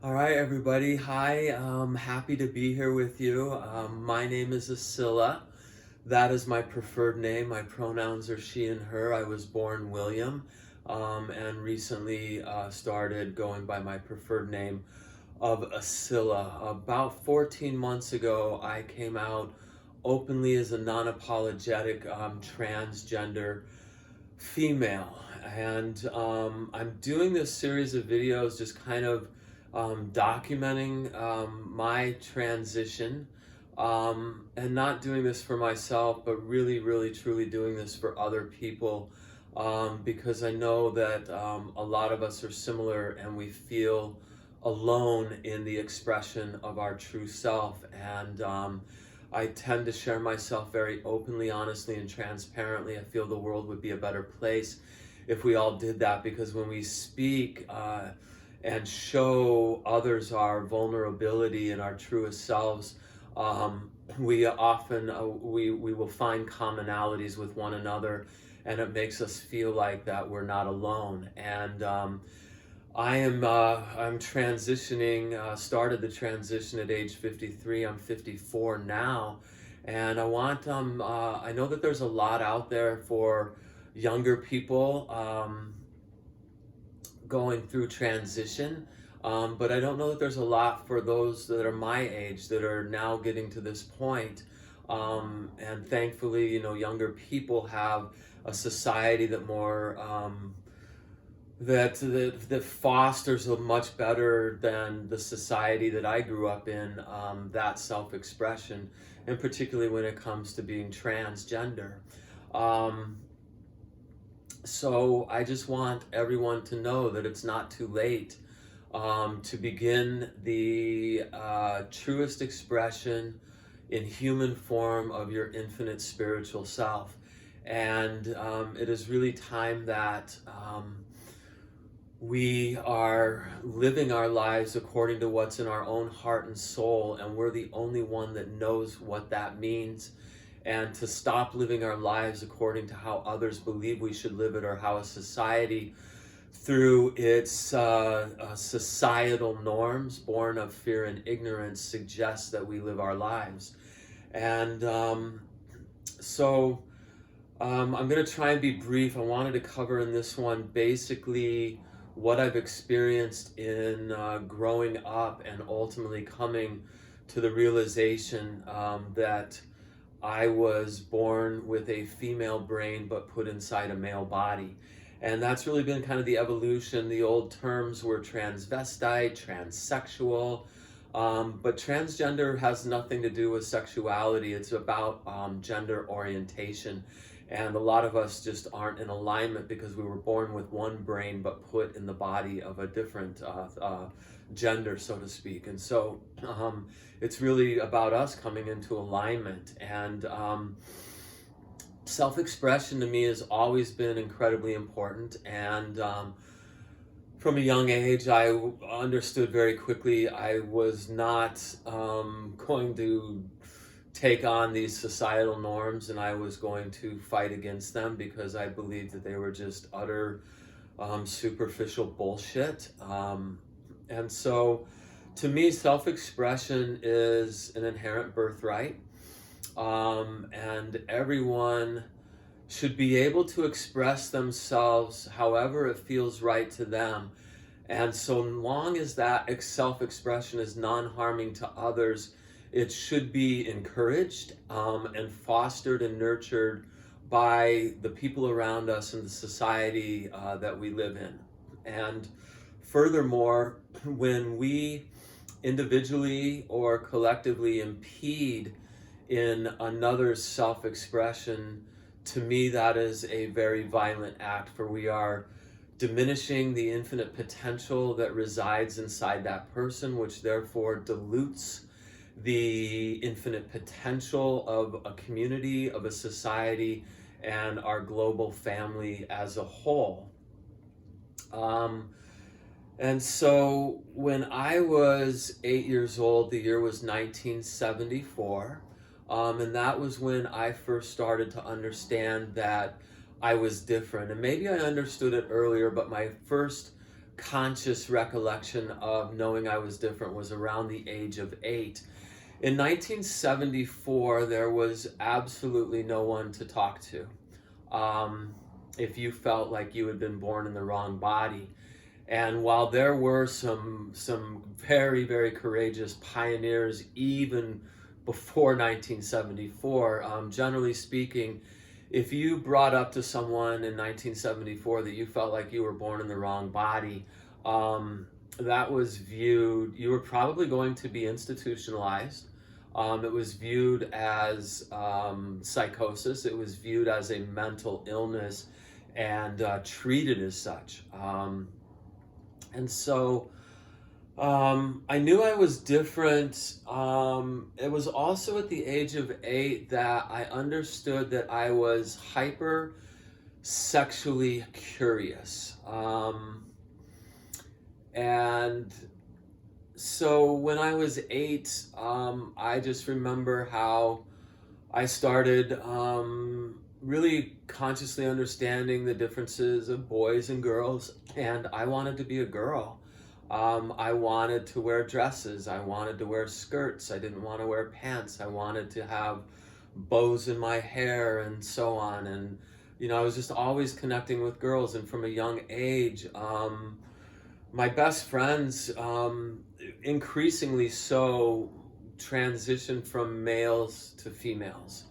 All right, everybody. Hi, happy to be here with you. My name is Ascilla. That is my preferred name. My pronouns are she and her. I was born William, and recently started going by my preferred name of Ascilla. About 14 months ago, I came out openly as a non-apologetic transgender female, and I'm doing this series of videos just kind of documenting my transition, and not doing this for myself, but really, really, truly doing this for other people, because I know that a lot of us are similar and we feel alone in the expression of our true self. And I tend to share myself very openly, honestly, and transparently. I feel the world would be a better place if we all did that, because when we speak and show others our vulnerability and our truest selves, we often we will find commonalities with one another, and it makes us feel like that we're not alone. And I'm transitioning. Started the transition at age 53. I'm 54 now, and I know that there's a lot out there for younger people going through transition, but I don't know that there's a lot for those that are my age that are now getting to this point. And thankfully, younger people have a society that more that fosters a much better than the society that I grew up in, that self-expression, and particularly when it comes to being transgender. So I just want everyone to know that it's not too late to begin the truest expression in human form of your infinite spiritual self. And it is really time that we are living our lives according to what's in our own heart and soul, and we're the only one that knows what that means. And to stop living our lives according to how others believe we should live it, or how a society, through its societal norms born of fear and ignorance, suggests that we live our lives. And I'm going to try and be brief. I wanted to cover in this one basically what I've experienced in growing up and ultimately coming to the realization that I was born with a female brain but put inside a male body. And that's really been kind of the evolution. The old terms were transvestite, transsexual, but transgender has nothing to do with sexuality. It's about gender orientation. And a lot of us just aren't in alignment because we were born with one brain but put in the body of a different gender, so to speak. And so it's really about us coming into alignment. And self-expression to me has always been incredibly important. And from a young age, I understood very quickly I was not going to take on these societal norms, and I was going to fight against them because I believed that they were just utter superficial bullshit. And so to me, self-expression is an inherent birthright, and everyone should be able to express themselves however it feels right to them. And so long as that self-expression is non-harming to others, it should be encouraged and fostered and nurtured by the people around us and the society that we live in. And furthermore, when we individually or collectively impede in another's self-expression, to me that is a very violent act, for we are diminishing the infinite potential that resides inside that person, which therefore dilutes the infinite potential of a community, of a society, and our global family as a whole. And so when I was 8 years old, the year was 1974, and that was when I first started to understand that I was different. And maybe I understood it earlier, but my first conscious recollection of knowing I was different was around the age of 8. In 1974, there was absolutely no one to talk to. If you felt like you had been born in the wrong body. And while there were some very, very courageous pioneers even before 1974, generally speaking, if you brought up to someone in 1974 that you felt like you were born in the wrong body, that was viewed, you were probably going to be institutionalized. It was viewed as psychosis. It was viewed as a mental illness and treated as such. And so I knew I was different. It was also at the age of 8 that I understood that I was hyper sexually curious. And so when I was 8, I just remember how I started really consciously understanding the differences of boys and girls, and I wanted to be a girl. I wanted to wear dresses. I wanted to wear skirts. I didn't want to wear pants. I wanted to have bows in my hair and so on. And, I was just always connecting with girls. And from a young age, my best friends, increasingly so, transitioned from males to females.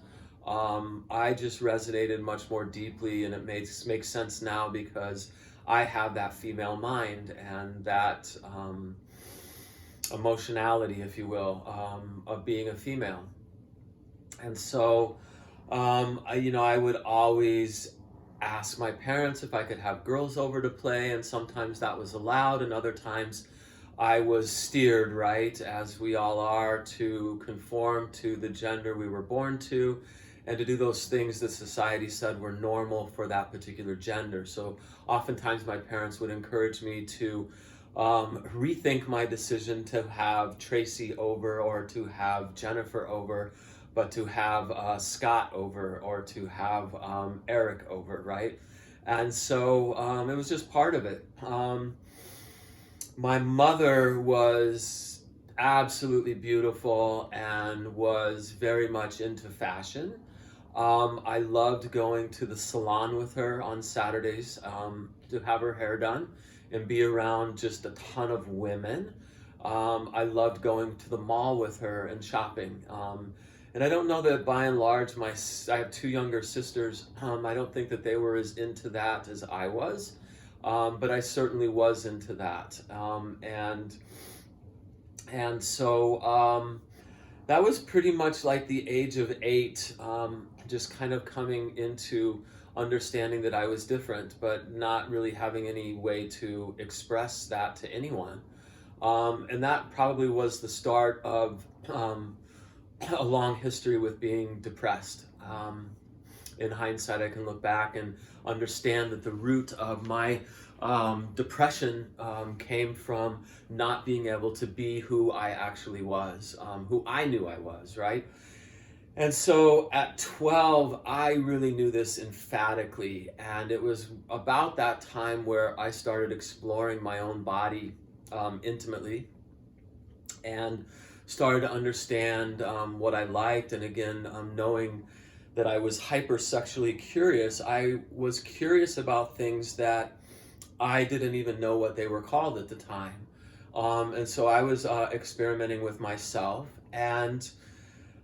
I just resonated much more deeply, and it makes sense now because I have that female mind and that emotionality, if you will, of being a female. And so, I would always ask my parents if I could have girls over to play, and sometimes that was allowed, and other times I was steered, right, as we all are, to conform to the gender we were born to, and to do those things that society said were normal for that particular gender. So oftentimes my parents would encourage me to rethink my decision to have Tracy over, or to have Jennifer over, but to have Scott over, or to have Eric over, right? And so it was just part of it. My mother was absolutely beautiful and was very much into fashion. I loved going to the salon with her on Saturdays to have her hair done and be around just a ton of women. I loved going to the mall with her and shopping. And I don't know that by and large, I have 2 younger sisters. I don't think that they were as into that as I was. But I certainly was into that. And so that was pretty much like the age of 8, just kind of coming into understanding that I was different, but not really having any way to express that to anyone. And that probably was the start of a long history with being depressed. In hindsight, I can look back and understand that the root of my depression came from not being able to be who I actually was, who I knew I was, right? And so at 12, I really knew this emphatically, and it was about that time where I started exploring my own body intimately, and started to understand what I liked, and again, knowing that I was hypersexually curious. I was curious about things that I didn't even know what they were called at the time. And so I was experimenting with myself. And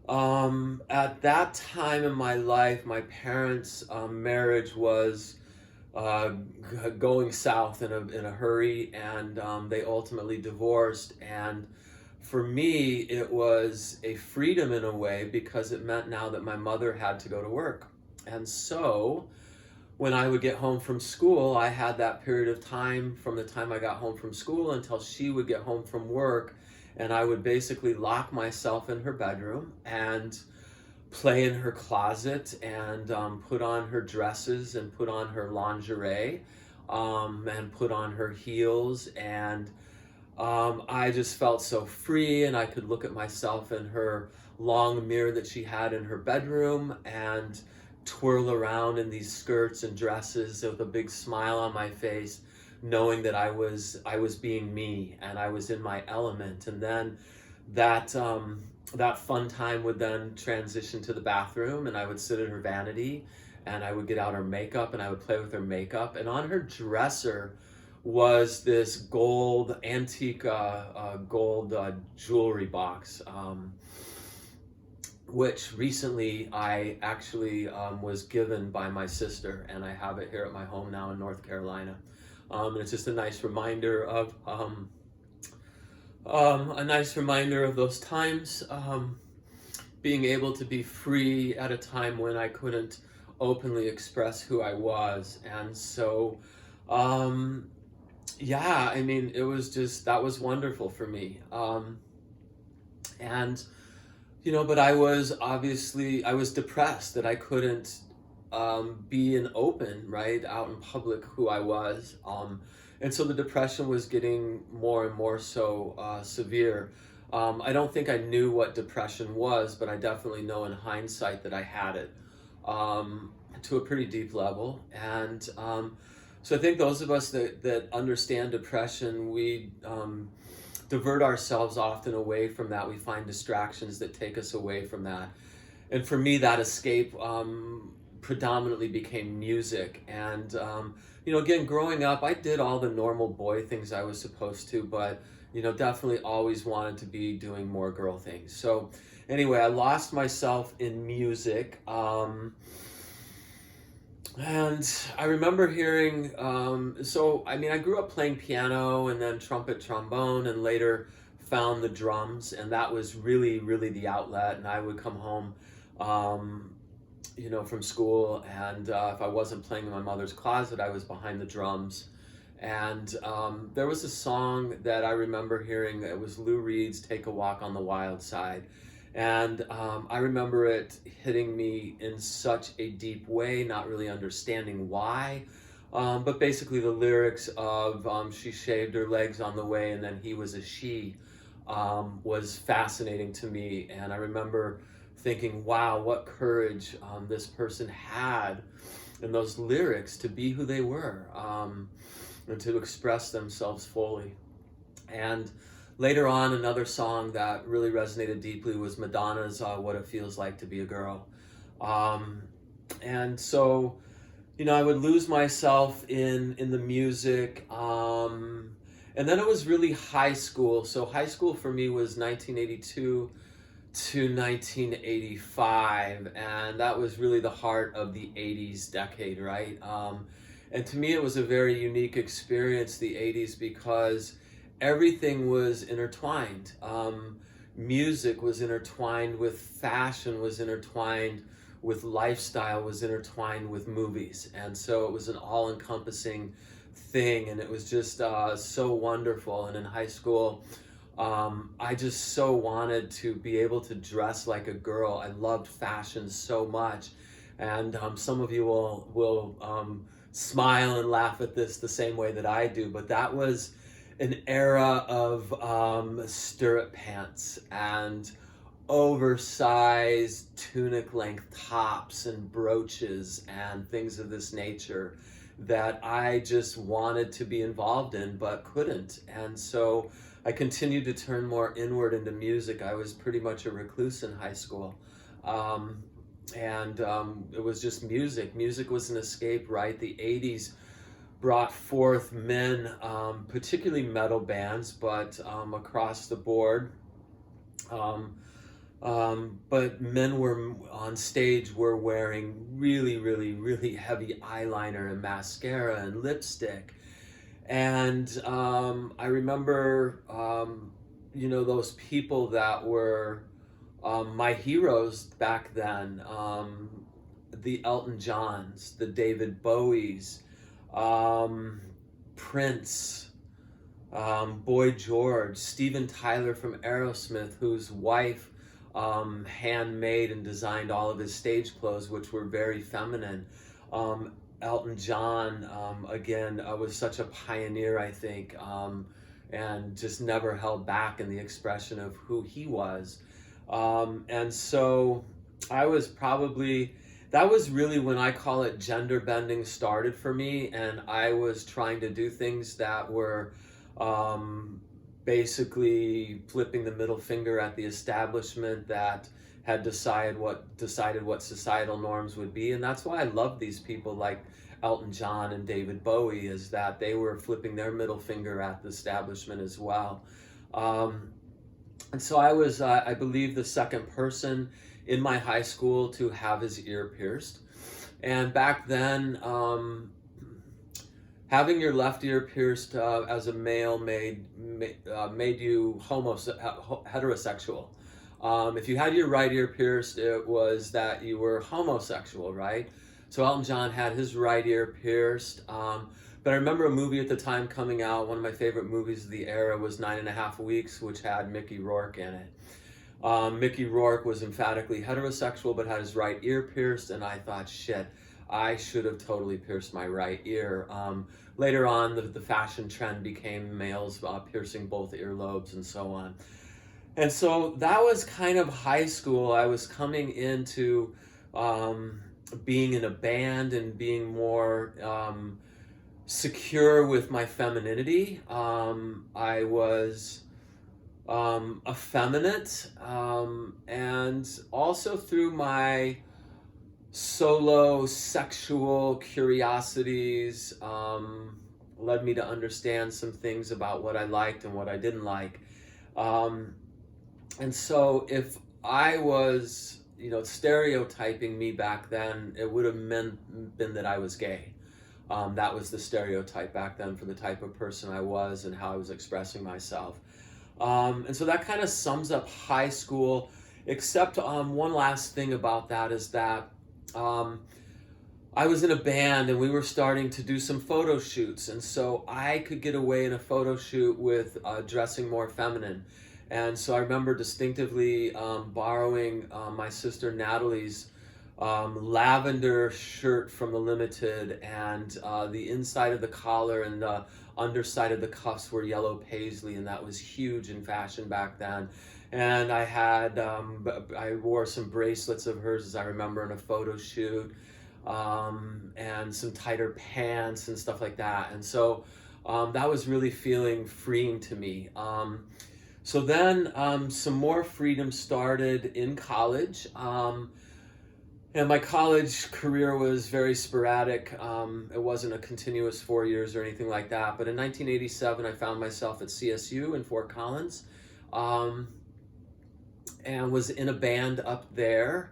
at that time in my life, my parents' marriage was going south in a hurry, and they ultimately divorced. And for me, it was a freedom in a way, because it meant now that my mother had to go to work. And so when I would get home from school, I had that period of time from the time I got home from school until she would get home from work, and I would basically lock myself in her bedroom and play in her closet and put on her dresses and put on her lingerie and put on her heels, and I just felt so free, and I could look at myself in her long mirror that she had in her bedroom and twirl around in these skirts and dresses with a big smile on my face, knowing that I was being me and I was in my element. And then that that fun time would then transition to the bathroom, and I would sit at her vanity and I would get out her makeup and I would play with her makeup. And on her dresser was this gold antique gold jewelry box, which recently I actually was given by my sister, and I have it here at my home now in North Carolina. And it's just a nice reminder of those times, being able to be free at a time when I couldn't openly express who I was. And so, yeah, I mean, it was just, that was wonderful for me. And but I was depressed that I couldn't be an open, right, out in public who I was. And so the depression was getting more and more so severe. I don't think I knew what depression was, but I definitely know in hindsight that I had it to a pretty deep level. And so I think those of us that understand depression, we divert ourselves often away from that. We find distractions that take us away from that. And for me, that escape predominantly became music. And, again, growing up, I did all the normal boy things I was supposed to, but, definitely always wanted to be doing more girl things. So anyway, I lost myself in music. And I remember hearing, I grew up playing piano and then trumpet, trombone, and later found the drums, and that was really, really the outlet. And I would come home, from school, and if I wasn't playing in my mother's closet, I was behind the drums. And there was a song that I remember hearing. It was Lou Reed's "Take a Walk on the Wild Side." And I remember it hitting me in such a deep way, not really understanding why. But basically the lyrics of she shaved her legs on the way and then he was a she was fascinating to me. And I remember thinking, wow, what courage this person had in those lyrics to be who they were, and to express themselves fully. And later on, another song that really resonated deeply was Madonna's "What It Feels Like to Be a Girl." And so, I would lose myself in the music. And then it was really high school. So high school for me was 1982 to 1985. And that was really the heart of the 80s decade, right? And to me, it was a very unique experience, the 80s, because everything was intertwined. Music was intertwined with fashion, was intertwined with lifestyle, was intertwined with movies. And so it was an all-encompassing thing, and it was just so wonderful. And in high school, I just so wanted to be able to dress like a girl. I loved fashion so much. And some of you will smile and laugh at this the same way that I do, but that was an era of stirrup pants and oversized tunic length tops and brooches and things of this nature that I just wanted to be involved in but couldn't. And so I continued to turn more inward into music. I was pretty much a recluse in high school. And it was just music. Music was an escape, right? The 80s brought forth men, particularly metal bands, but across the board. But men were on stage were wearing really, really, really heavy eyeliner and mascara and lipstick. And I remember, those people that were my heroes back then, the Elton Johns, the David Bowies, Prince, Boy George, Steven Tyler from Aerosmith, whose wife handmade and designed all of his stage clothes, which were very feminine. Elton John, again, was such a pioneer, I think, and just never held back in the expression of who he was. And so I was probably, that was really when I call it gender bending started for me, and I was trying to do things that were um, basically flipping the middle finger at the establishment that had decided what societal norms would be. And that's why I love these people like Elton John and David Bowie, is that they were flipping their middle finger at the establishment as well. Um, and so I was, I believe, the second person in my high school to have his ear pierced. And back then, having your left ear pierced as a male made you heterosexual. If you had your right ear pierced, it was that you were homosexual, right? So Elton John had his right ear pierced. But I remember a movie at the time coming out. One of my favorite movies of the era was 9.5 Weeks, which had Mickey Rourke in it. Mickey Rourke was emphatically heterosexual, but had his right ear pierced, and I thought, shit, I should have totally pierced my right ear. Later on, the fashion trend became males piercing both earlobes and so on. And so that was kind of high school. I was coming into being in a band and being more secure with my femininity. I was effeminate, and also through my solo sexual curiosities led me to understand some things about what I liked and what I didn't like. And so if I was, stereotyping me back then, it would have been that I was gay. That was the stereotype back then for the type of person I was and how I was expressing myself. And so that kind of sums up high school, except one last thing about that is that I was in a band and we were starting to do some photo shoots. And so I could get away in a photo shoot with dressing more feminine. And so I remember distinctively borrowing my sister Natalie's lavender shirt from the Limited, and the inside of the collar and the underside of the cuffs were yellow paisley, and that was huge in fashion back then. And I wore some bracelets of hers, as I remember, in a photo shoot, and some tighter pants and stuff like that. And so that was really feeling freeing to me. So then some more freedom started in college. And my college career was very sporadic. It wasn't a continuous 4 years or anything like that. But in 1987, I found myself at CSU in Fort Collins, and was in a band up there.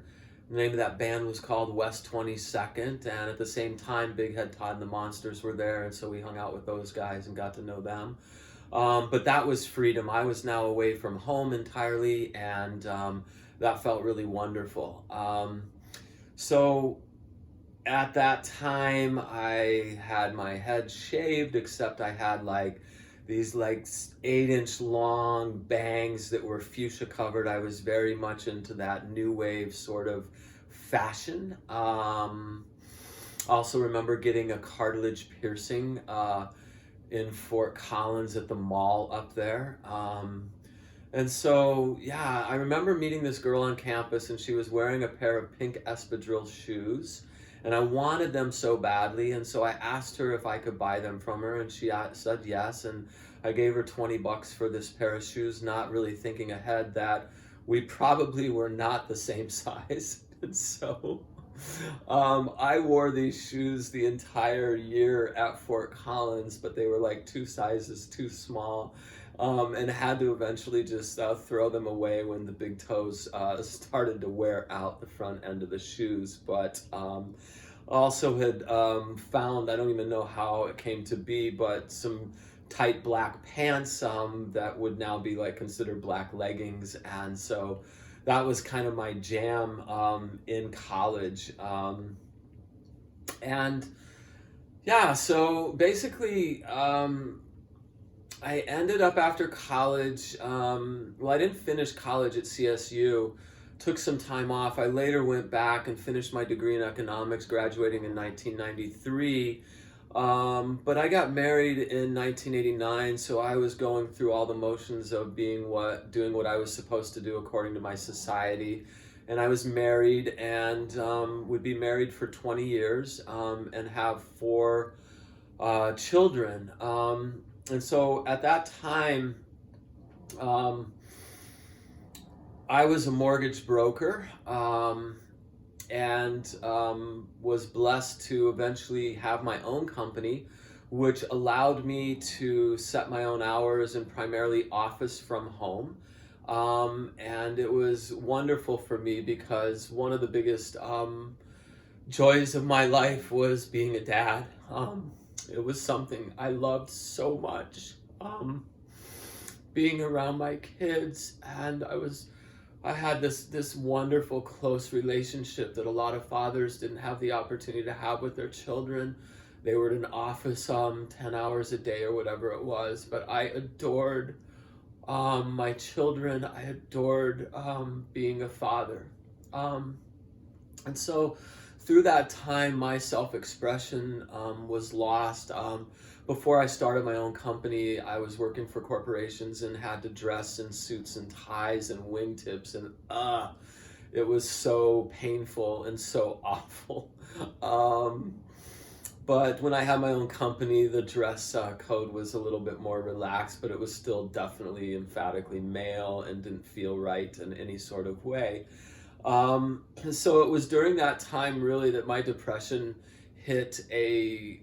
The name of that band was called West 22nd. And at the same time, Big Head Todd and the Monsters were there. And so we hung out with those guys and got to know them. But that was freedom. I was now away from home entirely, and that felt really wonderful. So at that time, I had my head shaved, except I had these 8-inch long bangs that were fuchsia covered. I was very much into that new wave sort of fashion. Also remember getting a cartilage piercing in Fort Collins at the mall up there. And so, yeah, I remember meeting this girl on campus, and she was wearing a pair of pink espadrille shoes, and I wanted them so badly. And so I asked her if I could buy them from her, and she said yes. And I gave her $20 for this pair of shoes, not really thinking ahead that we probably were not the same size. And so I wore these shoes the entire year at Fort Collins, but they were 2 sizes too small. And had to eventually just throw them away when the big toes started to wear out the front end of the shoes. But also had found, I don't even know how it came to be, but some tight black pants that would now be considered black leggings. And so that was kind of my jam in college. And yeah, so basically, I ended up after college, I didn't finish college at CSU, took some time off. I later went back and finished my degree in economics, graduating in 1993. But I got married in 1989, so I was going through all the motions of doing what I was supposed to do according to my society. and I was married, and would be married for 20 years, and have four children. And so at that time, um, I was a mortgage broker, and was blessed to eventually have my own company, which allowed me to set my own hours and primarily office from home. And it was wonderful for me because one of the biggest joys of my life was being a dad. It was something I loved so much. Being around my kids, and I had this wonderful close relationship that a lot of fathers didn't have the opportunity to have with their children. They were in an office 10 hours a day or whatever it was, but I adored my children. I adored being a father. And so through that time, my self-expression was lost. Before I started my own company, I was working for corporations and had to dress in suits and ties and wingtips, and it was so painful and so awful. But when I had my own company, the dress code was a little bit more relaxed, but it was still definitely emphatically male and didn't feel right in any sort of way. So it was during that time really that my depression hit a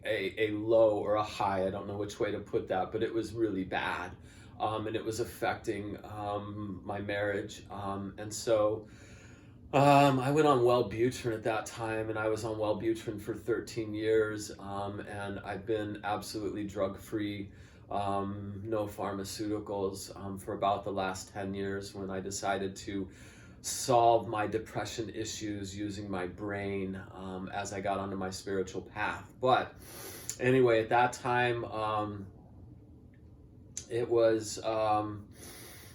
low or a high. I don't know which way to put that, but it was really bad. And it was affecting my marriage. And so I went on Wellbutrin at that time, and I was on Wellbutrin for 13 years. And I've been absolutely drug-free, no pharmaceuticals, for about the last 10 years, when I decided to solve my depression issues using my brain, as I got onto my spiritual path. But anyway, at that time, it was the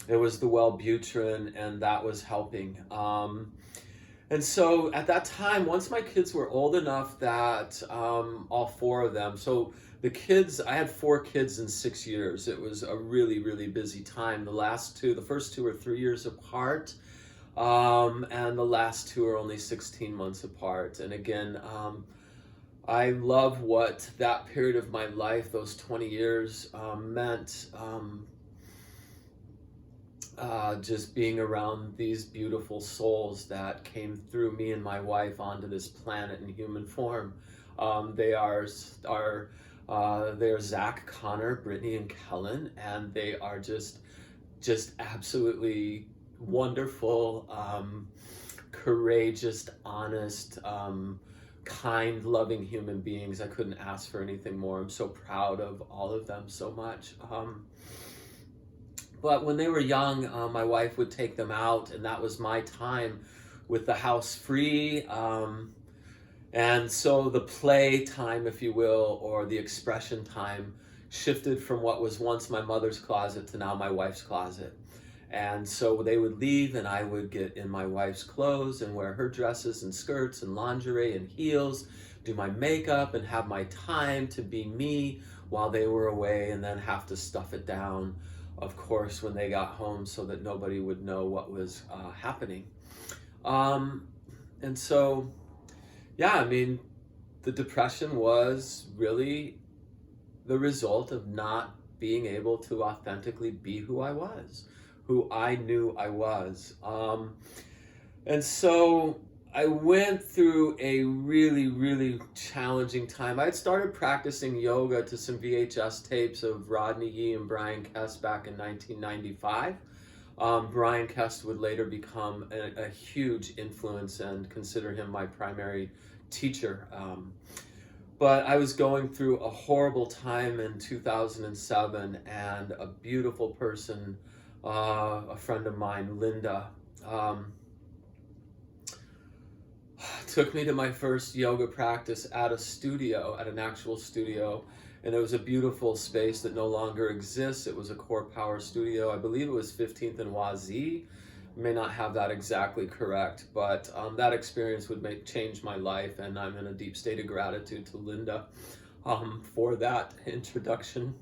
Wellbutrin, and that was helping. And so at that time, once my kids were old enough that all four of them, so the kids, I had four kids in 6 years. It was a really, really busy time. The first two are 3 years apart. And the last two are only 16 months apart. And again, I love what that period of my life, those 20 years, meant. Just being around these beautiful souls that came through me and my wife onto this planet in human form. They are Zach, Connor, Brittany, and Kellen, and they are just absolutely wonderful, courageous, honest, kind, loving human beings. I couldn't ask for anything more. I'm so proud of all of them so much. But when they were young, my wife would take them out, and that was my time with the house free. And so the play time, if you will, or the expression time, shifted from what was once my mother's closet to now my wife's closet. And so they would leave, and I would get in my wife's clothes and wear her dresses and skirts and lingerie and heels, do my makeup, and have my time to be me while they were away, and then have to stuff it down, of course, when they got home, so that nobody would know what was happening. And so, yeah, I mean, the depression was really the result of not being able to authentically be who I was, who I knew I was. And so I went through a really, really challenging time. I had started practicing yoga to some VHS tapes of Rodney Yee and Brian Kest back in 1995. Brian Kest would later become a huge influence, and consider him my primary teacher. But I was going through a horrible time in 2007, and a beautiful person, a friend of mine, Linda, took me to my first yoga practice at a studio, at an actual studio, and it was a beautiful space that no longer exists. It was a Core Power studio. I believe it was 15th and Wazee. May not have that exactly correct, but that experience would change my life, and I'm in a deep state of gratitude to Linda for that introduction,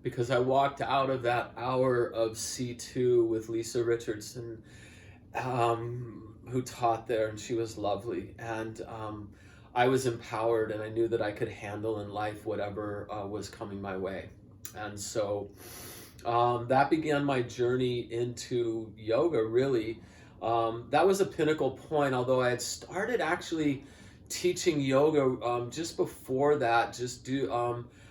because I walked out of that hour of C2 with Lisa Richardson, who taught there, and she was lovely. And I was empowered, and I knew that I could handle in life whatever was coming my way. And so that began my journey into yoga, really. That was a pinnacle point, although I had started actually teaching yoga just before that.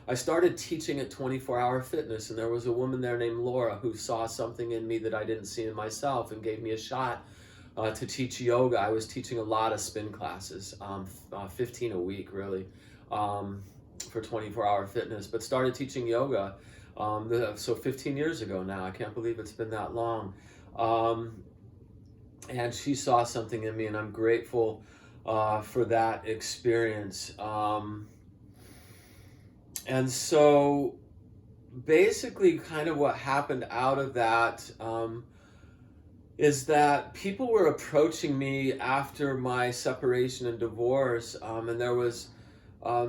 I started teaching at 24 Hour Fitness, and there was a woman there named Laura who saw something in me that I didn't see in myself and gave me a shot to teach yoga. I was teaching a lot of spin classes, 15 a week, really, for 24 Hour Fitness, but started teaching yoga. So 15 years ago now. I can't believe it's been that long. And she saw something in me, and I'm grateful for that experience. And so basically kind of what happened out of that is that people were approaching me after my separation and divorce, and there was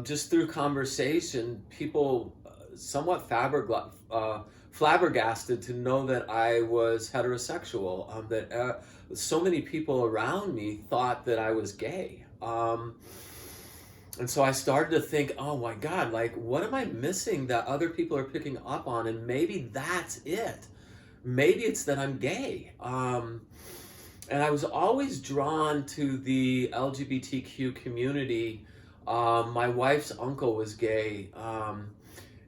just through conversation, people somewhat flabbergasted to know that I was heterosexual, that so many people around me thought that I was gay. And so I started to think, oh my God, like, what am I missing that other people are picking up on? And maybe that's it. Maybe it's that I'm gay. And I was always drawn to the LGBTQ community. My wife's uncle was gay.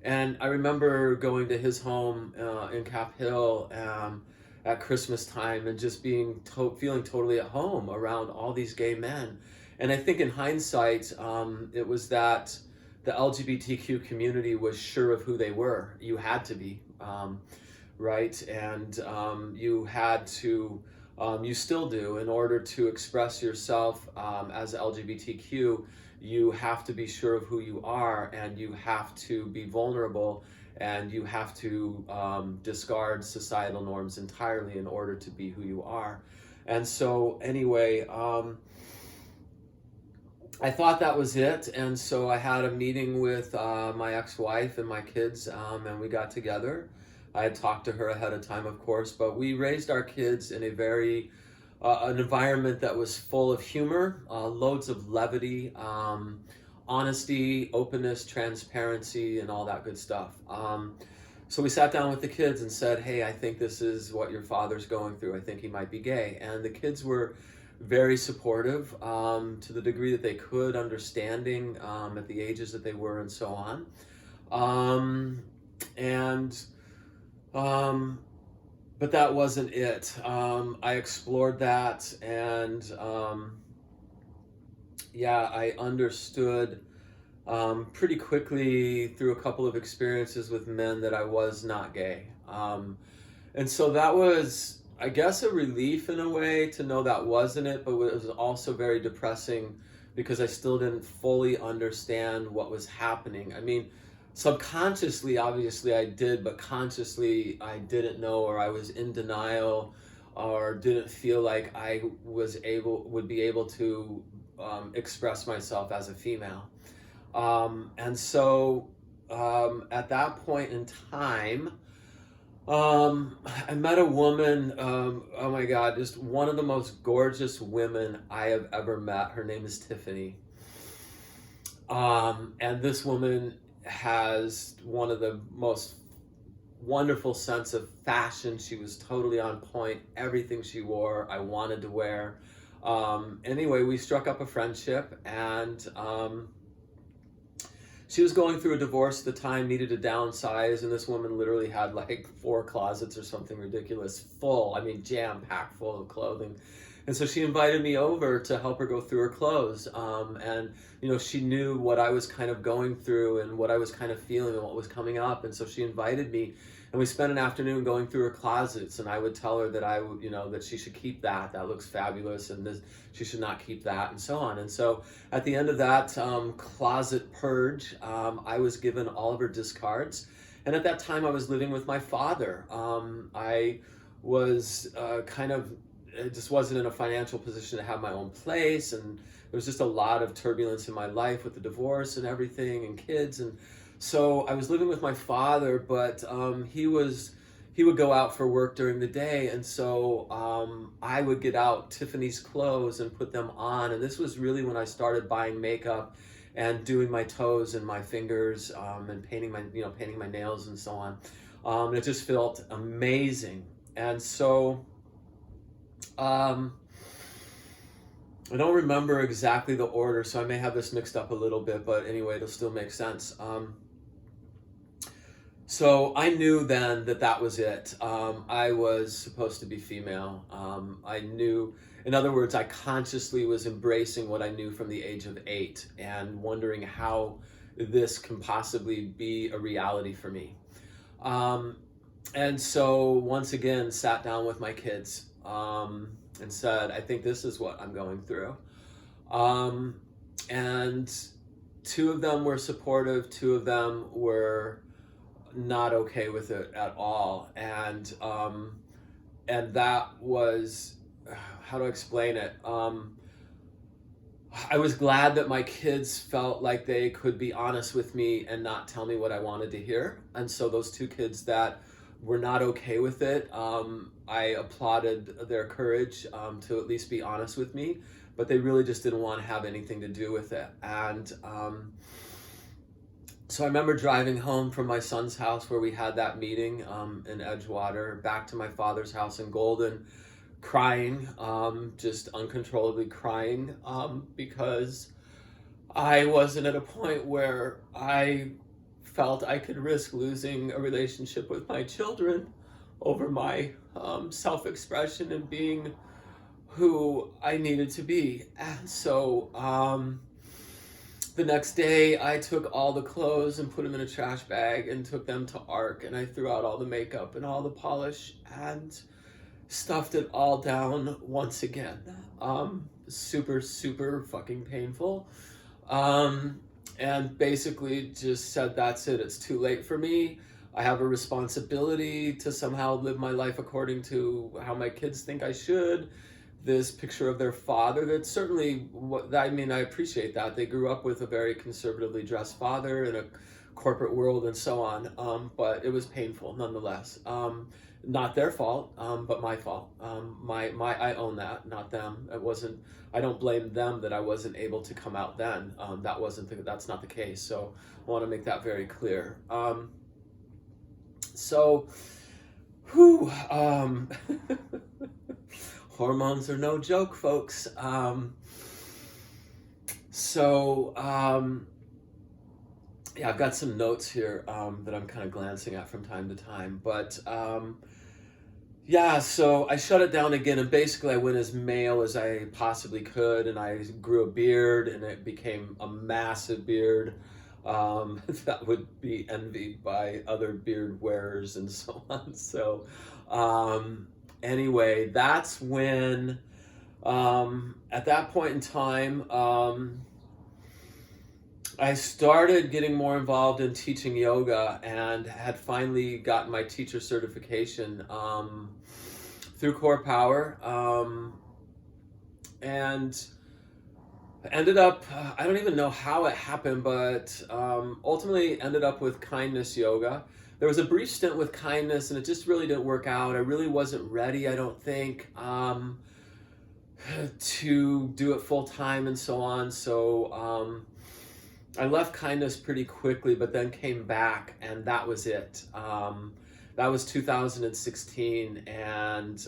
And I remember going to his home in Cap Hill at Christmas time and just feeling totally at home around all these gay men. And I think in hindsight, it was that the LGBTQ community was sure of who they were. You had to be, right? And you had to, you still do, in order to express yourself as LGBTQ, you have to be sure of who you are, and you have to be vulnerable, and you have to discard societal norms entirely in order to be who you are. And so anyway, I thought that was it, and so I had a meeting with my ex-wife and my kids, and we got together. I had talked to her ahead of time, of course, but we raised our kids in a very an environment that was full of humor, loads of levity, honesty, openness, transparency, and all that good stuff. So we sat down with the kids and said, hey, I think this is what your father's going through. I think he might be gay. And the kids were very supportive to the degree that they could, understanding at the ages that they were and so on. But that wasn't it. I explored that, and I understood pretty quickly through a couple of experiences with men that I was not gay. And so that was, I guess, a relief in a way to know that wasn't it, but it was also very depressing because I still didn't fully understand what was happening. I mean, subconsciously, obviously I did, but consciously I didn't know, or I was in denial, or didn't feel like I would be able to express myself as a female. And so at that point in time, I met a woman, oh my God, just one of the most gorgeous women I have ever met. Her name is Tiffany. And this woman has one of the most wonderful sense of fashion. She was totally on point. Everything she wore, I wanted to wear. Anyway, we struck up a friendship, and she was going through a divorce at the time, needed to downsize, and this woman literally had like 4 closets or something ridiculous, full, I mean, jam-packed full of clothing. And so she invited me over to help her go through her clothes. And, you know, she knew what I was kind of going through and what I was kind of feeling and what was coming up. And so she invited me, and we spent an afternoon going through her closets. And I would tell her that I would, you know, that she should keep that. That looks fabulous. And this, she should not keep that, and so on. And so at the end of that closet purge, I was given all of her discards. And at that time, I was living with my father. I was I just wasn't in a financial position to have my own place, and there was just a lot of turbulence in my life with the divorce and everything and kids. And so I was living with my father, but he was he would go out for work during the day, and so I would get out Tiffany's clothes and put them on. And this was really when I started buying makeup and doing my toes and my fingers, and painting my nails and so on. It just felt amazing. And so I don't remember exactly the order, so I may have this mixed up a little bit, but anyway, it'll still make sense. So I knew then that that was it. I was supposed to be female. I knew, in other words, I consciously was embracing what I knew from the age of 8 and wondering how this can possibly be a reality for me. And so once again, sat down with my kids, and said, I think this is what I'm going through. And 2 of them were supportive, 2 of them were not okay with it at all. And that was, how to explain it? I was glad that my kids felt like they could be honest with me and not tell me what I wanted to hear. And so those 2 kids that were not okay with it, I applauded their courage to at least be honest with me, but they really just didn't want to have anything to do with it. And so I remember driving home from my son's house where we had that meeting in Edgewater, back to my father's house in Golden, crying, just uncontrollably crying, because I wasn't at a point where I felt I could risk losing a relationship with my children over my self-expression and being who I needed to be. And so the next day I took all the clothes and put them in a trash bag and took them to ARC, and I threw out all the makeup and all the polish and stuffed it all down once again. Super, super fucking painful. And basically just said, that's it, it's too late for me. I have a responsibility to somehow live my life according to how my kids think I should. This picture of their father, that certainly, I appreciate that. They grew up with a very conservatively dressed father in a corporate world and so on, but it was painful nonetheless. Not their fault, but my fault. I own that, not them. I don't blame them that I wasn't able to come out then. That's not the case. So I want to make that very clear. Hormones are no joke, folks. Yeah, I've got some notes here that I'm kind of glancing at from time to time, but yeah, so I shut it down again, and basically I went as male as I possibly could, and I grew a beard, and it became a massive beard that would be envied by other beard wearers and so on. So anyway, that's when, at that point in time, I started getting more involved in teaching yoga and had finally gotten my teacher certification through Core Power, and ended up, I don't even know how it happened, but ultimately ended up with Kindness Yoga. There was a brief stint with Kindness, and it just really didn't work out. I really wasn't ready, I don't think, to do it full time and so on. So I left Kindness pretty quickly, but then came back, and that was it. That was 2016, and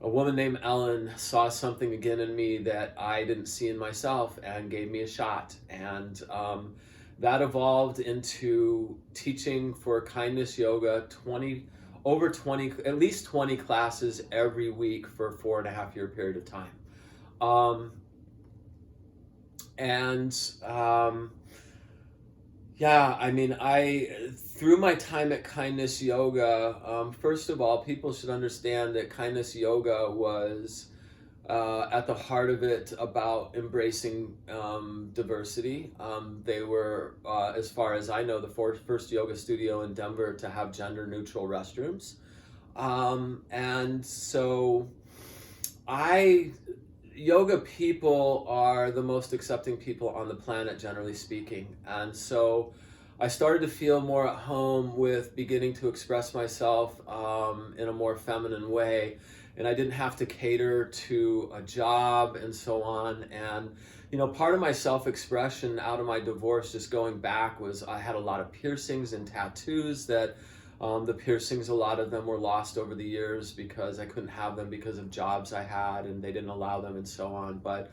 a woman named Ellen saw something again in me that I didn't see in myself and gave me a shot. And that evolved into teaching for Kindness Yoga, at least 20 classes every week for a 4.5-year period of time. Yeah, I mean, through my time at Kindness Yoga, first of all, people should understand that Kindness Yoga was, at the heart of it, about embracing diversity. They were, as far as I know, the first yoga studio in Denver to have gender-neutral restrooms. And so yoga people are the most accepting people on the planet, generally speaking. And so I started to feel more at home with beginning to express myself in a more feminine way. And I didn't have to cater to a job and so on. And, part of my self expression out of my divorce, just going back, was I had a lot of piercings and tattoos that the piercings, a lot of them were lost over the years because I couldn't have them because of jobs I had and they didn't allow them and so on. But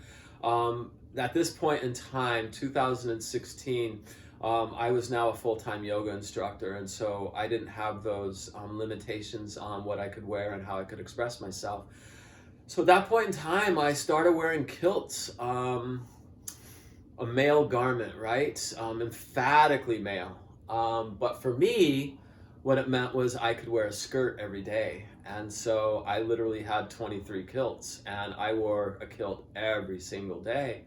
at this point in time, 2016, I was now a full-time yoga instructor, and so I didn't have those limitations on what I could wear and how I could express myself. So at that point in time, I started wearing kilts, a male garment, right? Emphatically male. But for me, what it meant was I could wear a skirt every day. And so I literally had 23 kilts, and I wore a kilt every single day.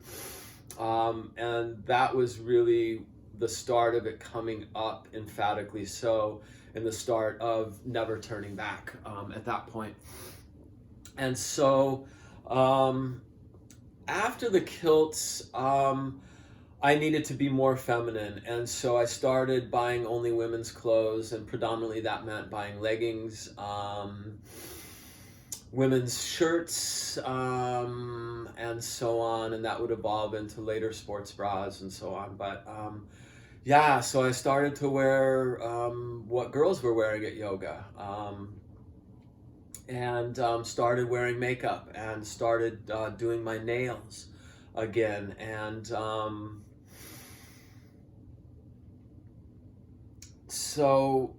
And that was really the start of it coming up emphatically so, and the start of never turning back at that point. And so after the kilts, I needed to be more feminine, and so I started buying only women's clothes, and predominantly that meant buying leggings, women's shirts, and so on, and that would evolve into later sports bras and so on. But yeah, so I started to wear what girls were wearing at yoga, and started wearing makeup and started doing my nails again. And so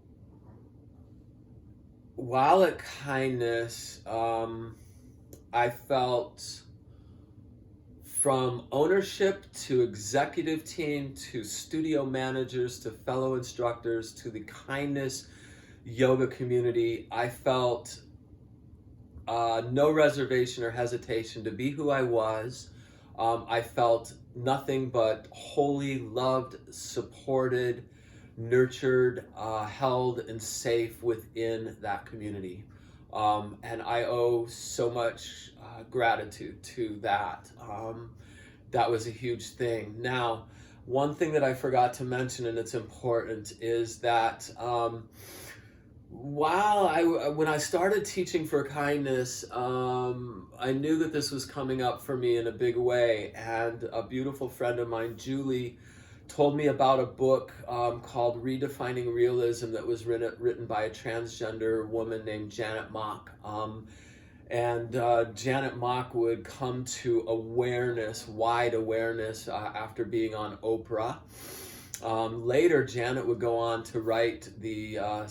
while at Kindness, I felt, from ownership to executive team to studio managers to fellow instructors to the Kindness yoga community, I felt no reservation or hesitation to be who I was. I felt nothing but wholly loved, supported, nurtured, held, and safe within that community. And I owe so much gratitude to that. That was a huge thing. Now, one thing that I forgot to mention, and it's important, is that when I started teaching for Kindness, I knew that this was coming up for me in a big way. And a beautiful friend of mine, Julie, told me about a book called Redefining Realism that was written by a transgender woman named Janet Mock. And Janet Mock would come to wide awareness, after being on Oprah. Later, Janet would go on to write the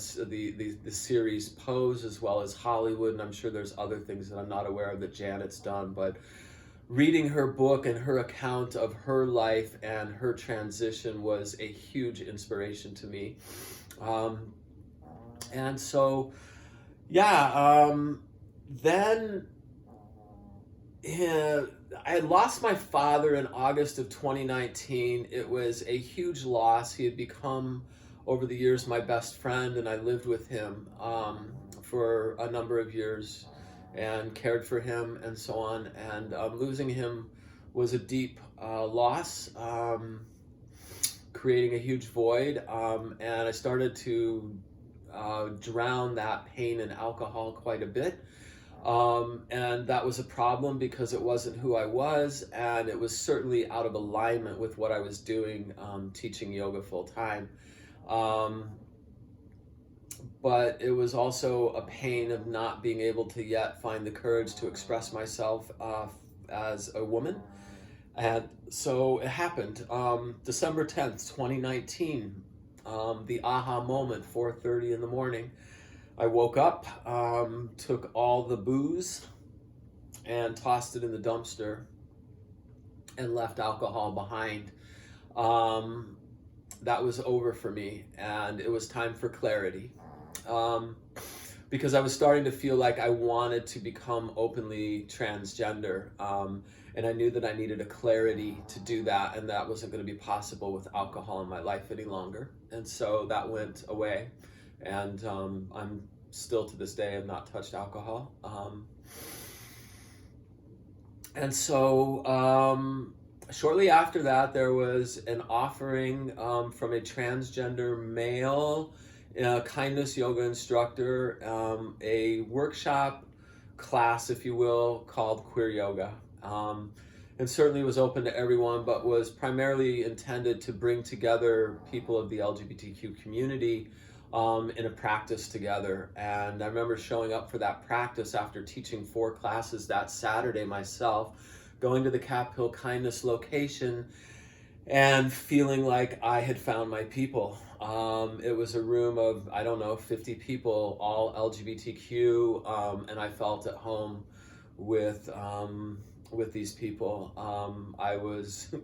series Pose, as well as Hollywood, and I'm sure there's other things that I'm not aware of that Janet's done, but reading her book and her account of her life and her transition was a huge inspiration to me. And so, yeah, then I had lost my father in August of 2019. It was a huge loss. He had become, over the years, my best friend, and I lived with him for a number of years and cared for him and so on. And losing him was a deep loss, creating a huge void. And I started to drown that pain in alcohol quite a bit. And that was a problem because it wasn't who I was, and it was certainly out of alignment with what I was doing, teaching yoga full time. But it was also a pain of not being able to yet find the courage to express myself as a woman. And so it happened. December 10th, 2019, the aha moment, 4:30 in the morning. I woke up, took all the booze and tossed it in the dumpster and left alcohol behind. That was over for me, and it was time for clarity. Because I was starting to feel like I wanted to become openly transgender, and I knew that I needed a clarity to do that, and that wasn't going to be possible with alcohol in my life any longer. And so that went away, and I'm still to this day have not touched alcohol. And so Shortly after that, there was an offering from a transgender male kindness yoga instructor, a workshop class, if you will, called Queer Yoga. And certainly was open to everyone, but was primarily intended to bring together people of the LGBTQ community in a practice together. And I remember showing up for that practice after teaching 4 classes that Saturday myself, going to the Cap Hill Kindness location and feeling like I had found my people. It was a room of, I don't know, 50 people, all LGBTQ, and I felt at home with these people. I was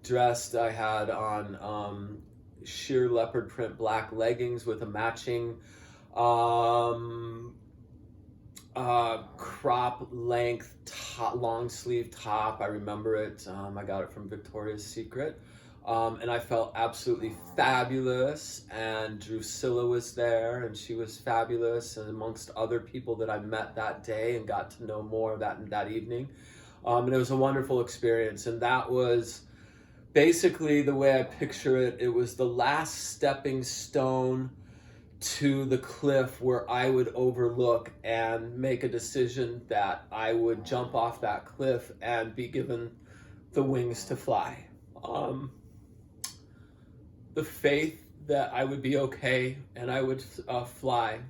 dressed, I had on sheer leopard print black leggings with a matching crop length long sleeve top. I remember it. I got it from Victoria's Secret. And I felt absolutely fabulous, and Drusilla was there, and she was fabulous, and amongst other people that I met that day and got to know more that evening. And it was a wonderful experience, and that was basically the way I picture it. It was the last stepping stone to the cliff where I would overlook and make a decision that I would jump off that cliff and be given the wings to fly. The faith that I would be okay and I would fly.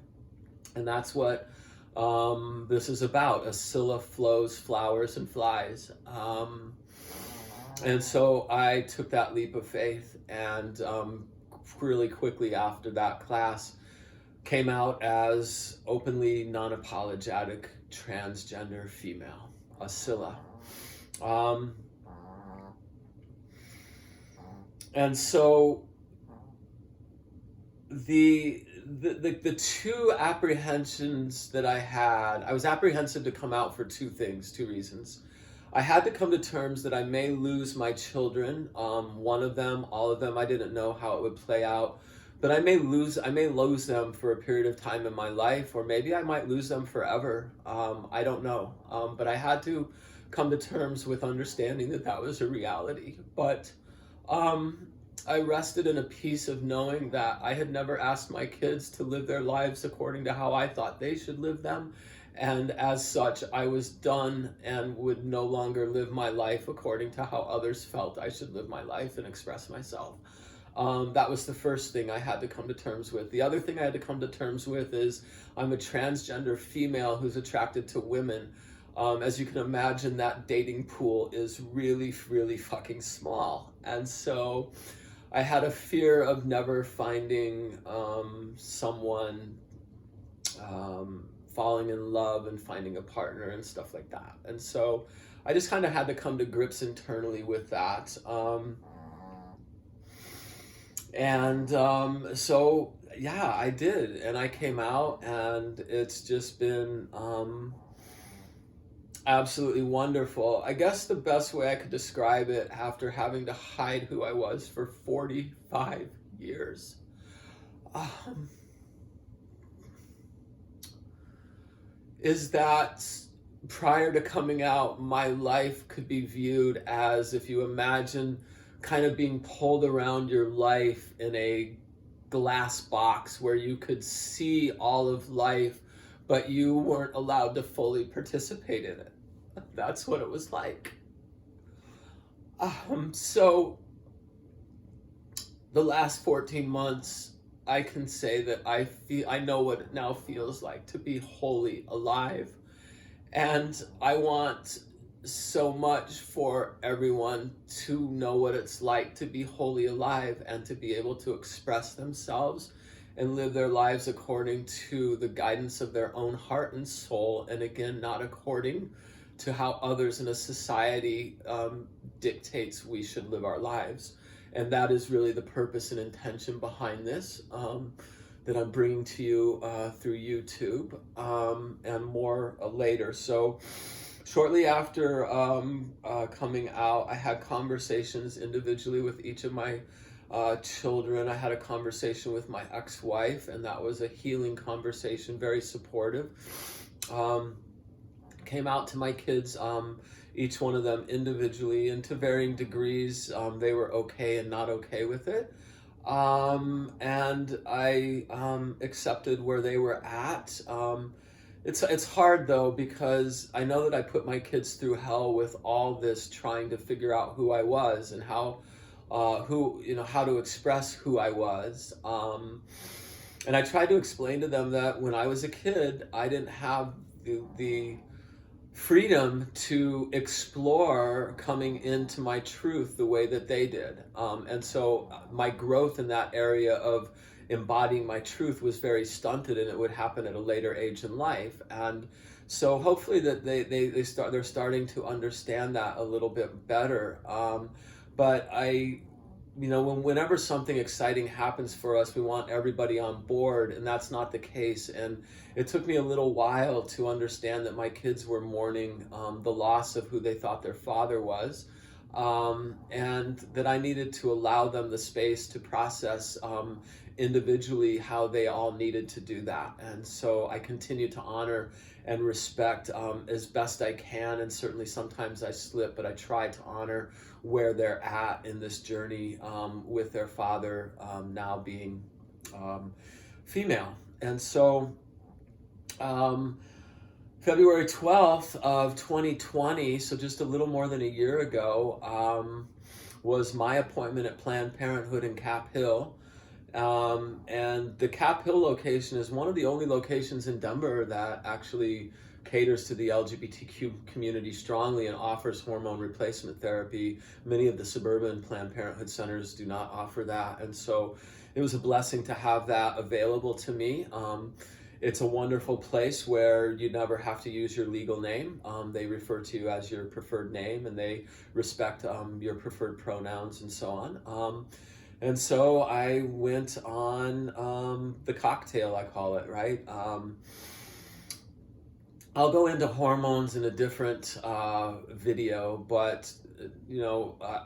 And that's what this is about. A Scylla flows, flowers, and flies. And so I took that leap of faith, and really quickly after that class came out as openly non-apologetic transgender female, a Scylla. And so the 2 apprehensions that I had, I was apprehensive to come out for 2 reasons. I had to come to terms that I may lose my children. One of them, all of them, I didn't know how it would play out, but I may lose them for a period of time in my life, or maybe I might lose them forever. I don't know. But I had to come to terms with understanding that was a reality. But I rested in a peace of knowing that I had never asked my kids to live their lives according to how I thought they should live them. And as such, I was done and would no longer live my life according to how others felt I should live my life and express myself. That was the first thing I had to come to terms with. The other thing I had to come to terms with is I'm a transgender female who's attracted to women. As you can imagine, that dating pool is really, really fucking small. And so I had a fear of never finding someone, falling in love and finding a partner and stuff like that. And so I just kind of had to come to grips internally with that. So yeah, I did. And I came out, and it's just been absolutely wonderful. I guess the best way I could describe it, after having to hide who I was for 45 years, is that prior to coming out, my life could be viewed as, if you imagine kind of being pulled around your life in a glass box where you could see all of life, but you weren't allowed to fully participate in it. That's what it was like. So the last 14 months, I can say that I know what it now feels like to be wholly alive. And I want so much for everyone to know what it's like to be wholly alive and to be able to express themselves and live their lives according to the guidance of their own heart and soul, and again, not according to how others in a society dictates we should live our lives. And that is really the purpose and intention behind this, that I'm bringing to you through YouTube, and more later. So shortly after coming out, I had conversations individually with each of my children. I had a conversation with my ex-wife, and that was a healing conversation, very supportive. came out to my kids, each one of them individually, and to varying degrees. They were okay and not okay with it. And I accepted where they were at. It's hard though, because I know that I put my kids through hell with all this trying to figure out who I was and how to express who I was. And I tried to explain to them that when I was a kid, I didn't have the freedom to explore coming into my truth the way that they did. And so my growth in that area of embodying my truth was very stunted, and it would happen at a later age in life. And so hopefully that they're starting to understand that a little bit better. But whenever something exciting happens for us, we want everybody on board, and that's not the case. And it took me a little while to understand that my kids were mourning the loss of who they thought their father was, and that I needed to allow them the space to process individually how they all needed to do that. And so I continue to honor and respect as best I can, and certainly sometimes I slip, but I try to honor where they're at in this journey with their father now being female. And so February 12th of 2020, so just a little more than a year ago, was my appointment at Planned Parenthood in Cap Hill. And the Cap Hill location is one of the only locations in Denver that actually caters to the LGBTQ community strongly and offers hormone replacement therapy. Many of the suburban Planned Parenthood centers do not offer that. And so it was a blessing to have that available to me. It's a wonderful place where you never have to use your legal name. They refer to you as your preferred name, and they respect your preferred pronouns and so on. And so I went on the cocktail, I call it, right? I'll go into hormones in a different video, but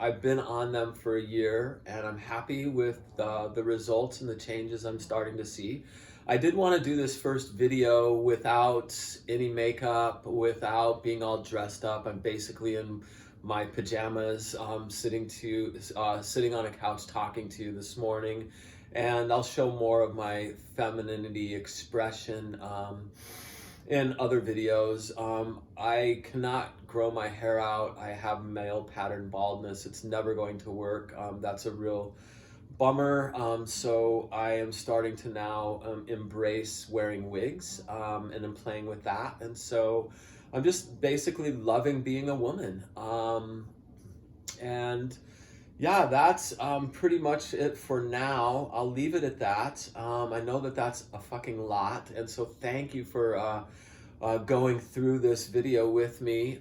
I've been on them for a year, and I'm happy with the results and the changes I'm starting to see. I did want to do this first video without any makeup, without being all dressed up. I'm basically in my pajamas, sitting on a couch talking to you this morning, and I'll show more of my femininity expression in other videos. I cannot grow my hair out. I have male pattern baldness. It's never going to work. That's a real bummer. So I am starting to now embrace wearing wigs, and I'm playing with that. And so I'm just basically loving being a woman. And yeah, that's pretty much it for now. I'll leave it at that. I know that that's a fucking lot. And so thank you for going through this video with me.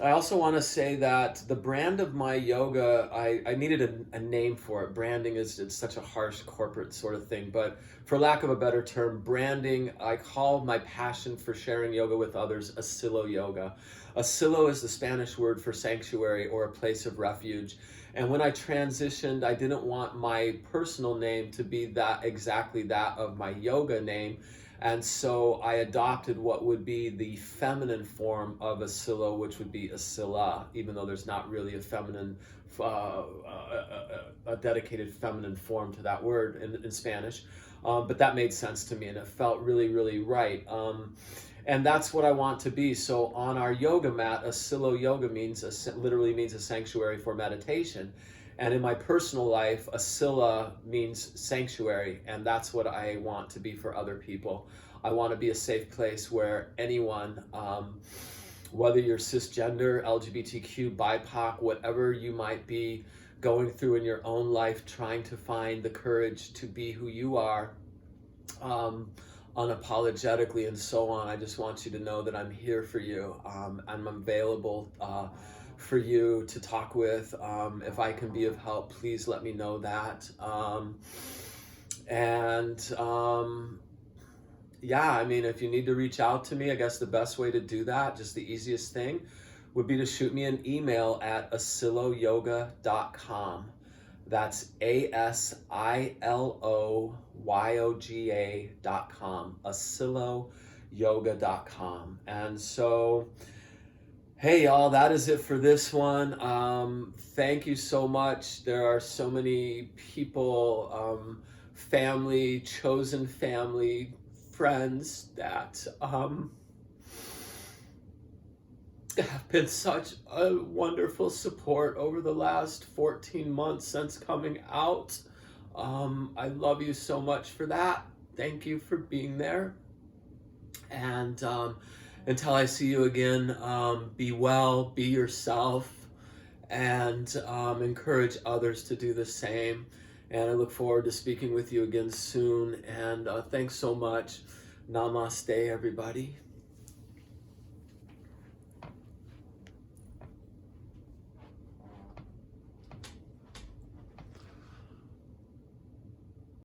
I also want to say that the brand of my yoga, I needed a name for it. Branding it's such a harsh corporate sort of thing, but for lack of a better term, branding, I call my passion for sharing yoga with others asilo yoga. Asilo is the Spanish word for sanctuary or a place of refuge. And when I transitioned, I didn't want my personal name to be exactly that of my yoga name. And so I adopted what would be the feminine form of asilo, which would be asila, even though there's not really a dedicated feminine form to that word in Spanish. But that made sense to me, and it felt really, really right. And that's what I want to be. So on our yoga mat, asilo yoga literally means a sanctuary for meditation. And in my personal life, asila means sanctuary, and that's what I want to be for other people. I want to be a safe place where anyone, whether you're cisgender, LGBTQ, BIPOC, whatever you might be going through in your own life, trying to find the courage to be who you are, unapologetically and so on. I just want you to know that I'm here for you. I'm available for you to talk with. If I can be of help, please let me know that. Yeah, I mean, if you need to reach out to me, I guess the best way to do that, just the easiest thing, would be to shoot me an email at asiloyoga.com. That's ASILOYOGA.com. yoga.com. And so, hey, y'all, that is it for this one. Thank you so much. There are so many people, family, chosen family, friends that have been such a wonderful support over the last 14 months since coming out. I love you so much for that. Thank you for being there. And until I see you again, be well, be yourself, and encourage others to do the same. And I look forward to speaking with you again soon. And thanks so much. Namaste, everybody.